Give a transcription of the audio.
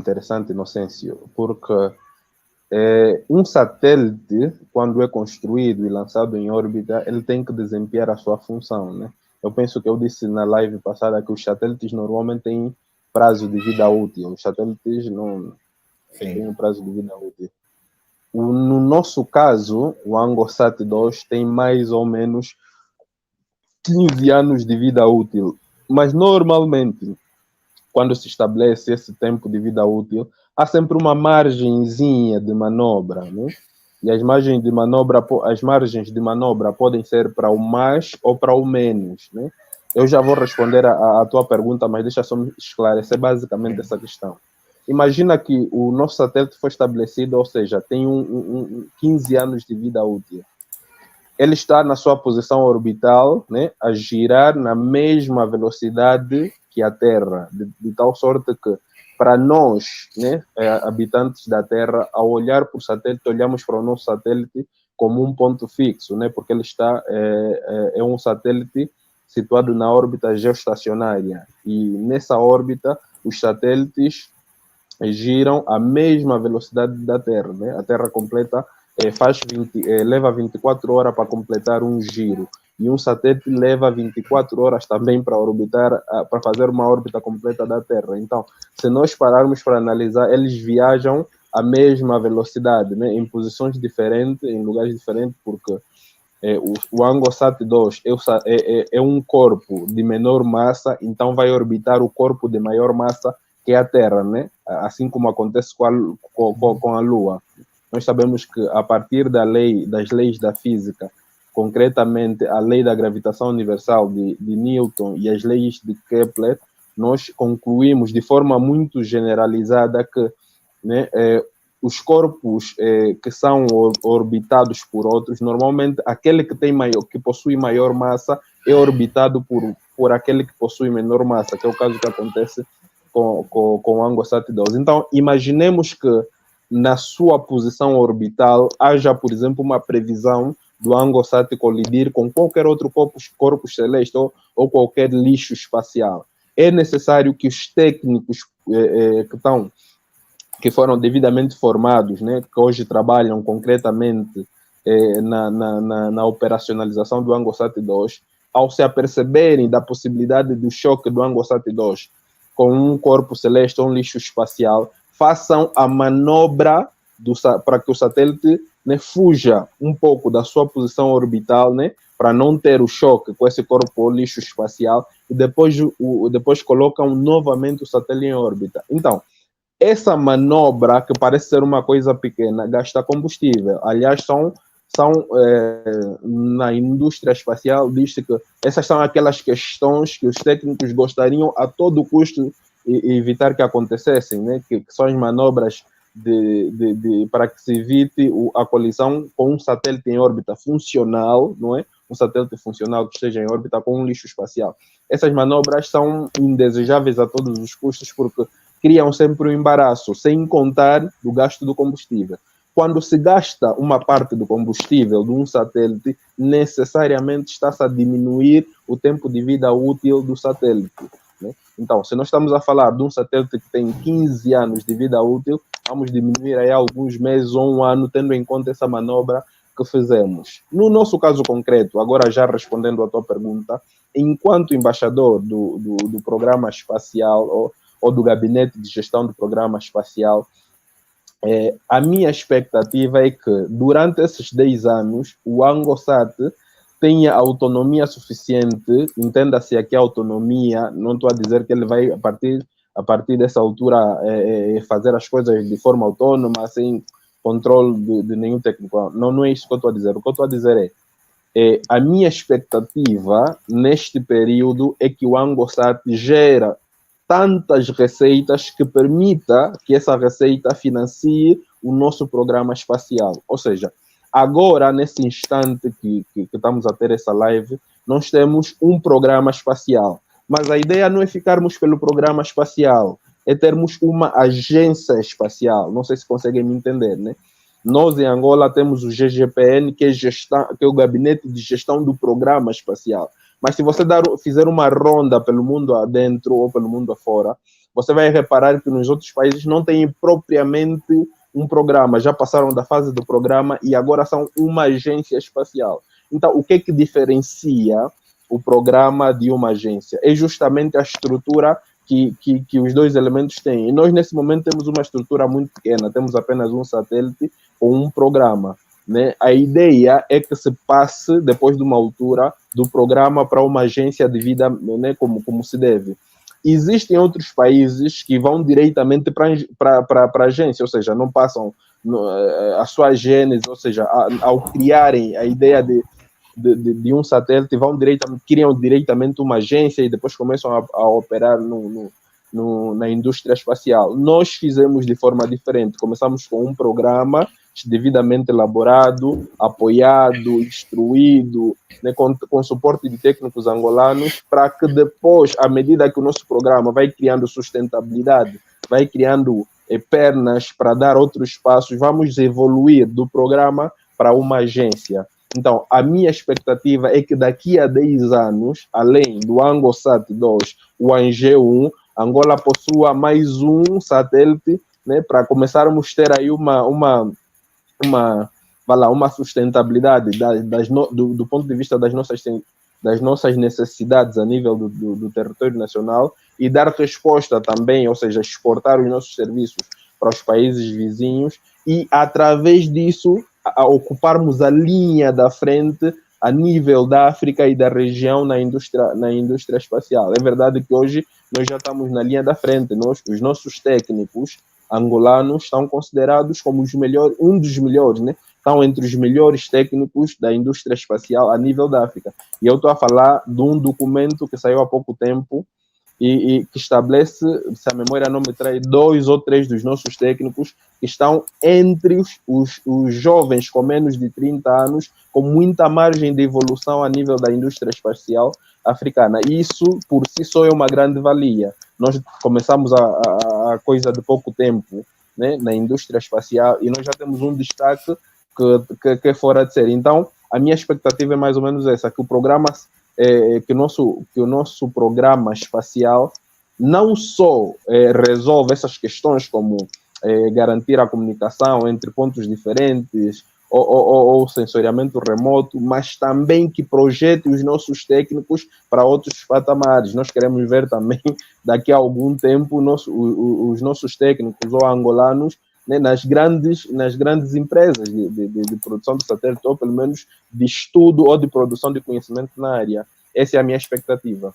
interessante, Inocêncio, porque um satélite, quando é construído e lançado em órbita, ele tem que desempenhar a sua função, né? Eu penso que eu disse na live passada que os satélites normalmente têm prazo de vida útil. Os satélites não têm um prazo de vida útil. No nosso caso, o Angosat 2 tem mais ou menos 15 anos de vida útil. Mas normalmente, quando se estabelece esse tempo de vida útil, há sempre uma margenzinha de manobra, né? E as margens de manobra podem ser para o mais ou para o menos, né? Eu já vou responder a tua pergunta, mas deixa só me esclarecer basicamente essa questão. Imagina que o nosso satélite foi estabelecido, ou seja, tem 15 anos de vida útil. Ele está na sua posição orbital, né, a girar na mesma velocidade que a Terra, de tal sorte que, para nós, né, habitantes da Terra, ao olhar para o satélite, olhamos para o nosso satélite como um ponto fixo, né, porque ele está é um satélite situado na órbita geoestacionária, e nessa órbita os satélites giram à mesma velocidade da Terra, né? A Terra completa leva 24 horas para completar um giro, e um satélite leva 24 horas também para orbitar, para fazer uma órbita completa da Terra. Então, se nós pararmos para analisar, eles viajam à mesma velocidade, né? Em posições diferentes, em lugares diferentes, porque o Angosat 2 é um corpo de menor massa, então vai orbitar o corpo de maior massa, que é a Terra, né? Assim como acontece com a Lua. Nós sabemos que, a partir das leis da física, concretamente a lei da gravitação universal de Newton e as leis de Kepler, nós concluímos de forma muito generalizada que, né, os corpos que são orbitados por outros, normalmente aquele que possui maior massa é orbitado por aquele que possui menor massa, que é o caso que acontece com o Angosat 2. Então, imaginemos que na sua posição orbital haja, por exemplo, uma previsão do Angosat colidir com qualquer outro corpo celeste ou qualquer lixo espacial. É necessário que os técnicos que foram devidamente formados, né, que hoje trabalham concretamente na operacionalização do Angosat 2, ao se aperceberem da possibilidade do choque do Angosat 2 com um corpo celeste ou um lixo espacial, façam a manobra para que o satélite, né, fuja um pouco da sua posição orbital, né, para não ter o choque com esse corpo ou lixo espacial, e depois colocam novamente o satélite em órbita. Então, essa manobra, que parece ser uma coisa pequena, gasta combustível. Aliás, na indústria espacial, diz que essas são aquelas questões que os técnicos gostariam a todo custo evitar que acontecessem, né? Que são as manobras para que se evite a colisão com um satélite em órbita funcional, não é? Um satélite funcional que esteja em órbita com um lixo espacial. Essas manobras são indesejáveis a todos os custos, porque criam sempre um embaraço, sem contar do gasto do combustível. Quando se gasta uma parte do combustível de um satélite, necessariamente está-se a diminuir o tempo de vida útil do satélite, né? Então, se nós estamos a falar de um satélite que tem 15 anos de vida útil, vamos diminuir aí alguns meses ou um ano, tendo em conta essa manobra que fizemos. No nosso caso concreto, agora já respondendo à tua pergunta, enquanto embaixador do programa espacial ou do gabinete de gestão do programa espacial, a minha expectativa é que, durante esses 10 anos, o Angosat tenha autonomia suficiente. Entenda-se aqui a autonomia, não estou a dizer que ele vai, a partir dessa altura, fazer as coisas de forma autônoma, sem controle de nenhum técnico. Não é isso que eu estou a dizer. O que eu estou a dizer a minha expectativa neste período é que o Angosat gera tantas receitas que permita que essa receita financie o nosso programa espacial. Ou seja, agora, nesse instante que estamos a ter essa live, nós temos um programa espacial. Mas a ideia não é ficarmos pelo programa espacial, é termos uma agência espacial. Não sei se conseguem me entender, né? Nós, em Angola, temos o GGPN, que é o Gabinete de Gestão do Programa Espacial. Mas se você fizer uma ronda pelo mundo adentro ou pelo mundo afora, você vai reparar que nos outros países não têm propriamente um programa, já passaram da fase do programa e agora são uma agência espacial. Então, o que diferencia o programa de uma agência? É justamente a estrutura que os dois elementos têm. E nós, nesse momento, temos uma estrutura muito pequena, temos apenas um satélite ou um programa. Né? A ideia é que se passe, depois de uma altura, do programa para uma agência devida, né, como se deve. Existem outros países que vão diretamente para a agência, ou seja, não passam a sua gênese, ou seja, ao criarem a ideia de um satélite, criam diretamente uma agência e depois começam a operar na indústria espacial. Nós fizemos de forma diferente, começamos com um programa devidamente elaborado, apoiado, instruído, né, com suporte de técnicos angolanos, para que depois, à medida que o nosso programa vai criando sustentabilidade, vai criando pernas para dar outros passos, vamos evoluir do programa para uma agência. Então, a minha expectativa é que daqui a 10 anos, além do ANGOSAT 2, o ANGE-1, Angola possua mais um satélite, né, para começarmos a ter aí uma sustentabilidade do ponto de vista das nossas necessidades a nível do território nacional e dar resposta também, ou seja, exportar os nossos serviços para os países vizinhos e, através disso, ocuparmos a linha da frente a nível da África e da região na indústria espacial. É verdade que hoje nós já estamos na linha da frente, os nossos técnicos angolanos estão considerados como um dos melhores, né? Estão entre os melhores técnicos da indústria espacial a nível da África. E eu estou a falar de um documento que saiu há pouco tempo e que estabelece, se a memória não me trai, 2 ou 3 dos nossos técnicos que estão entre os jovens com menos de 30 anos, com muita margem de evolução a nível da indústria espacial africana. E isso, por si só, é uma grande valia. Nós começamos a coisa de pouco tempo, né, na indústria espacial e nós já temos um destaque que é fora de série. Então, a minha expectativa é mais ou menos essa, que o programa... que o nosso programa espacial não só resolve essas questões como garantir a comunicação entre pontos diferentes ou sensoriamento remoto, mas também que projete os nossos técnicos para outros patamares. Nós queremos ver também, daqui a algum tempo, os nossos técnicos ou angolanos, né, nas grandes empresas de produção de satélite, ou pelo menos de estudo ou de produção de conhecimento na área. Essa é a minha expectativa.